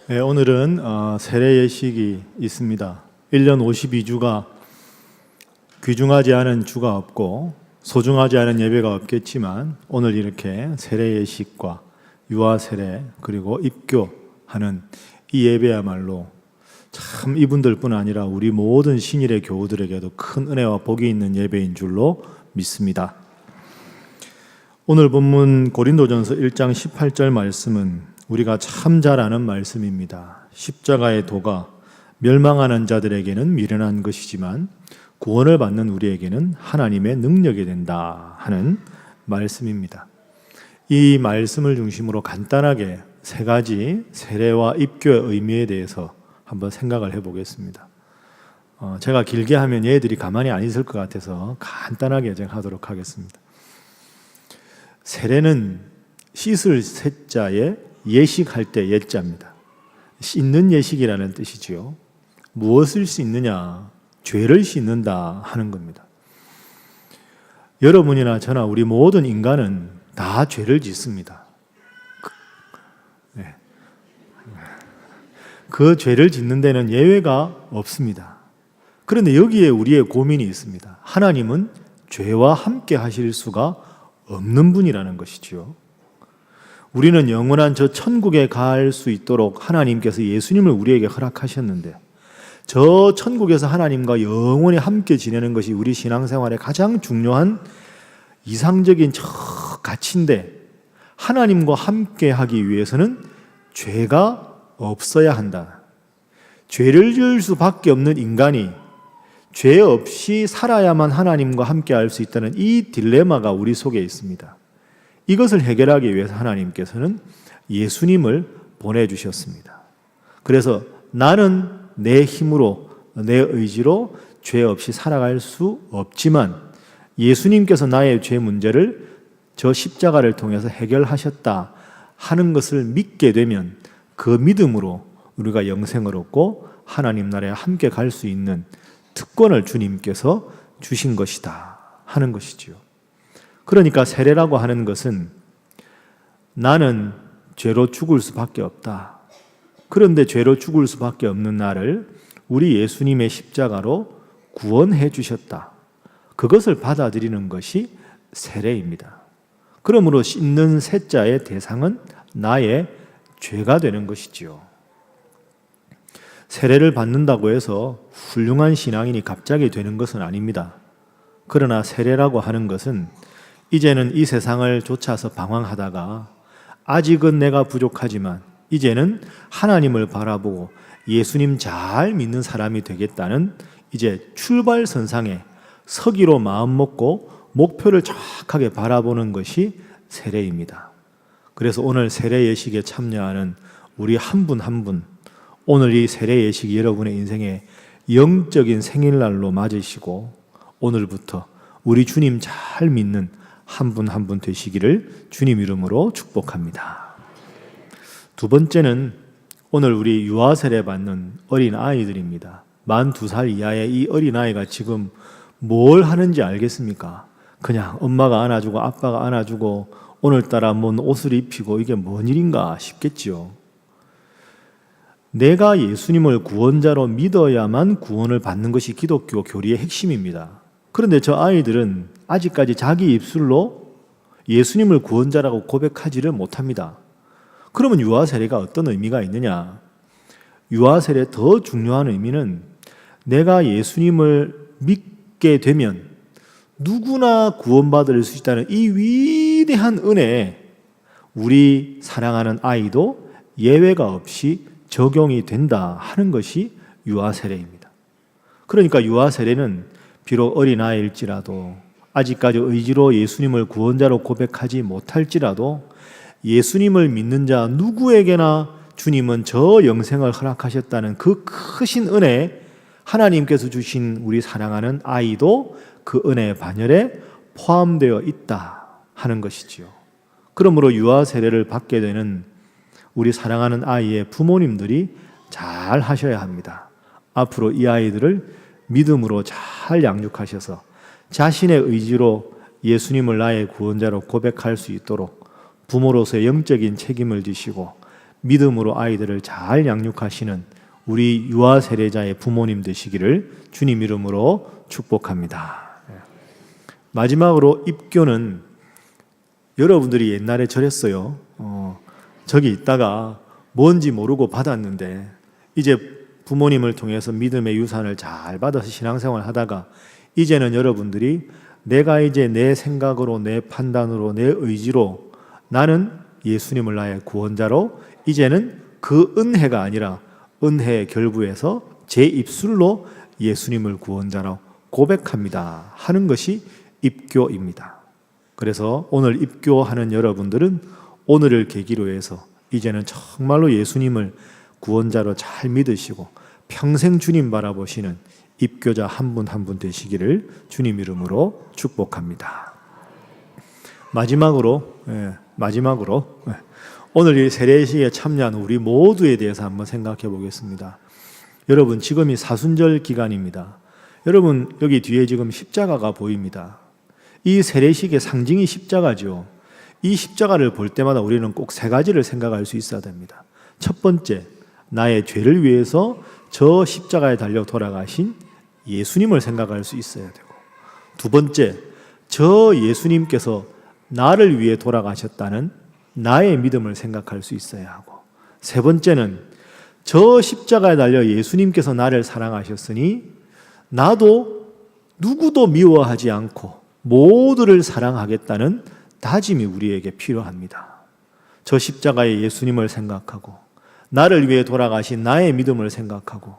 네, 오늘은 세례 예식이 있습니다. 1년 52주가 귀중하지 않은 주가 없고 소중하지 않은 예배가 없겠지만 오늘 이렇게 세례 예식과 유아 세례 그리고 입교하는 이 예배야말로 참 이분들뿐 아니라 우리 모든 신일의 교우들에게도 큰 은혜와 복이 있는 예배인 줄로 믿습니다. 오늘 본문 고린도전서 1장 18절 말씀은 우리가 참 잘 아는 말씀입니다. 십자가의 도가 멸망하는 자들에게는 미련한 것이지만 구원을 받는 우리에게는 하나님의 능력이 된다 하는 말씀입니다. 이 말씀을 중심으로 간단하게 세 가지 세례와 입교의 의미에 대해서 한번 생각을 해보겠습니다. 제가 길게 하면 얘들이 가만히 안 있을 것 같아서 간단하게 하도록 하겠습니다. 세례는 씻을 세자에 예식할 때 예자입니다. 씻는 예식이라는 뜻이지요. 무엇을 씻느냐? 죄를 씻는다 하는 겁니다. 여러분이나 저나 우리 모든 인간은 다 죄를 짓습니다. 그 죄를 짓는 데는 예외가 없습니다. 그런데 여기에 우리의 고민이 있습니다. 하나님은 죄와 함께 하실 수가 없는 분이라는 것이지요. 우리는 영원한 저 천국에 갈 수 있도록 하나님께서 예수님을 우리에게 허락하셨는데 저 천국에서 하나님과 영원히 함께 지내는 것이 우리 신앙생활의 가장 중요한 이상적인 저 가치인데 하나님과 함께 하기 위해서는 죄가 없어야 한다. 죄를 지을 수밖에 없는 인간이 죄 없이 살아야만 하나님과 함께 할 수 있다는 이 딜레마가 우리 속에 있습니다. 이것을 해결하기 위해서 하나님께서는 예수님을 보내주셨습니다. 그래서 나는 내 힘으로 내 의지로 죄 없이 살아갈 수 없지만 예수님께서 나의 죄 문제를 저 십자가를 통해서 해결하셨다 하는 것을 믿게 되면 그 믿음으로 우리가 영생을 얻고 하나님 나라에 함께 갈 수 있는 특권을 주님께서 주신 것이다 하는 것이지요. 그러니까 세례라고 하는 것은 나는 죄로 죽을 수밖에 없다. 그런데 죄로 죽을 수밖에 없는 나를 우리 예수님의 십자가로 구원해 주셨다. 그것을 받아들이는 것이 세례입니다. 그러므로 씻는 세자의 대상은 나의 죄가 되는 것이지요. 세례를 받는다고 해서 훌륭한 신앙인이 갑자기 되는 것은 아닙니다. 그러나 세례라고 하는 것은 이제는 이 세상을 쫓아서 방황하다가 아직은 내가 부족하지만 이제는 하나님을 바라보고 예수님 잘 믿는 사람이 되겠다는 이제 출발선상에 서기로 마음 먹고 목표를 정확하게 바라보는 것이 세례입니다. 그래서 오늘 세례 예식에 참여하는 우리 한 분 한 분, 오늘 이 세례 예식이 여러분의 인생의 영적인 생일날로 맞으시고 오늘부터 우리 주님 잘 믿는 한 분 한 분 되시기를 주님 이름으로 축복합니다. 두 번째는 오늘 우리 유아 세례 받는 어린 아이들입니다. 만 2살 이하의 이 어린 아이가 지금 뭘 하는지 알겠습니까? 그냥 엄마가 안아주고 아빠가 안아주고 오늘따라 뭔 옷을 입히고 이게 뭔 일인가 싶겠지요. 내가 예수님을 구원자로 믿어야만 구원을 받는 것이 기독교 교리의 핵심입니다. 그런데 저 아이들은 아직까지 자기 입술로 예수님을 구원자라고 고백하지를 못합니다. 그러면 유아 세례가 어떤 의미가 있느냐? 유아 세례의 더 중요한 의미는 내가 예수님을 믿게 되면 누구나 구원받을 수 있다는 이 위대한 은혜에 우리 사랑하는 아이도 예외가 없이 적용이 된다 하는 것이 유아 세례입니다. 그러니까 유아 세례는 비록 어린아이일지라도 아직까지 의지로 예수님을 구원자로 고백하지 못할지라도 예수님을 믿는 자 누구에게나 주님은 저 영생을 허락하셨다는 그 크신 은혜에 하나님께서 주신 우리 사랑하는 아이도 그 은혜의 반열에 포함되어 있다 하는 것이지요. 그러므로 유아 세례를 받게 되는 우리 사랑하는 아이의 부모님들이 잘 하셔야 합니다. 앞으로 이 아이들을 믿음으로 잘 양육하셔서 자신의 의지로 예수님을 나의 구원자로 고백할 수 있도록 부모로서의 영적인 책임을 지시고 믿음으로 아이들을 잘 양육하시는 우리 유아 세례자의 부모님 되시기를 주님 이름으로 축복합니다. 마지막으로 입교는 여러분들이 옛날에 저랬어요. 저기 있다가 뭔지 모르고 받았는데 이제 부모님을 통해서 믿음의 유산을 잘 받아서 신앙생활을 하다가 이제는 여러분들이 내가 이제 내 생각으로, 내 판단으로, 내 의지로 나는 예수님을 나의 구원자로 이제는 그 은혜가 아니라 은혜의 결부에서 제 입술로 예수님을 구원자로 고백합니다 하는 것이 입교입니다. 그래서 오늘 입교하는 여러분들은 오늘을 계기로 해서 이제는 정말로 예수님을 구원자로 잘 믿으시고 평생 주님 바라보시는 입교자 한 분 한 분 되시기를 주님 이름으로 축복합니다. 마지막으로 오늘 이 세례식에 참여한 우리 모두에 대해서 한번 생각해 보겠습니다. 여러분, 지금이 사순절 기간입니다. 여러분, 여기 뒤에 지금 십자가가 보입니다. 이 세례식의 상징이 십자가죠. 이 십자가를 볼 때마다 우리는 꼭 세 가지를 생각할 수 있어야 됩니다. 첫 번째, 나의 죄를 위해서 저 십자가에 달려 돌아가신 예수님을 생각할 수 있어야 되고, 두 번째, 저 예수님께서 나를 위해 돌아가셨다는 나의 믿음을 생각할 수 있어야 하고, 세 번째는 저 십자가에 달려 예수님께서 나를 사랑하셨으니 나도 누구도 미워하지 않고 모두를 사랑하겠다는 다짐이 우리에게 필요합니다. 저 십자가의 예수님을 생각하고 나를 위해 돌아가신 나의 믿음을 생각하고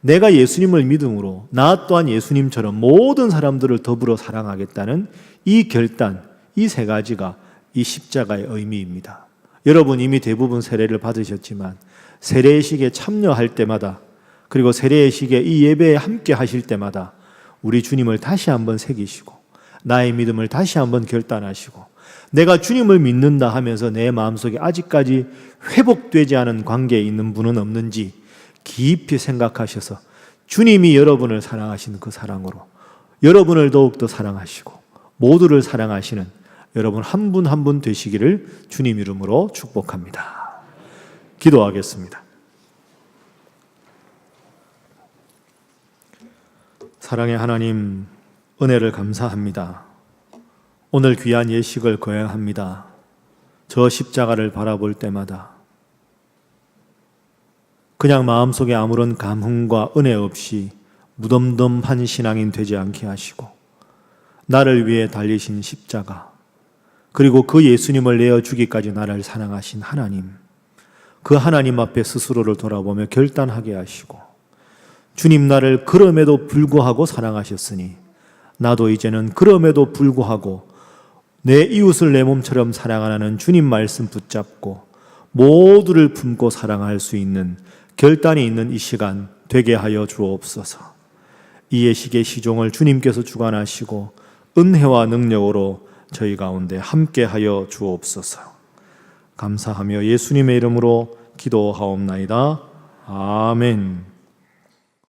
내가 예수님을 믿음으로 나 또한 예수님처럼 모든 사람들을 더불어 사랑하겠다는 이 결단, 이 세 가지가 이 십자가의 의미입니다. 여러분 이미 대부분 세례를 받으셨지만 세례식에 참여할 때마다 그리고 세례식에 이 예배에 함께 하실 때마다 우리 주님을 다시 한번 새기시고 나의 믿음을 다시 한번 결단하시고 내가 주님을 믿는다 하면서 내 마음속에 아직까지 회복되지 않은 관계에 있는 분은 없는지 깊이 생각하셔서 주님이 여러분을 사랑하시는 그 사랑으로 여러분을 더욱더 사랑하시고 모두를 사랑하시는 여러분 한 분 한 분 되시기를 주님 이름으로 축복합니다. 기도하겠습니다. 사랑의 하나님, 은혜를 감사합니다. 오늘 귀한 예식을 거행합니다. 저 십자가를 바라볼 때마다 그냥 마음속에 아무런 감흥과 은혜 없이 무덤덤한 신앙인 되지 않게 하시고 나를 위해 달리신 십자가 그리고 그 예수님을 내어주기까지 나를 사랑하신 하나님, 그 하나님 앞에 스스로를 돌아보며 결단하게 하시고 주님 나를 그럼에도 불구하고 사랑하셨으니 나도 이제는 그럼에도 불구하고 내 이웃을 내 몸처럼 사랑하는 주님 말씀 붙잡고 모두를 품고 사랑할 수 있는 결단이 있는 이 시간 되게 하여 주옵소서. 이 예식의 시종을 주님께서 주관하시고 은혜와 능력으로 저희 가운데 함께 하여 주옵소서. 감사하며 예수님의 이름으로 기도하옵나이다. 아멘.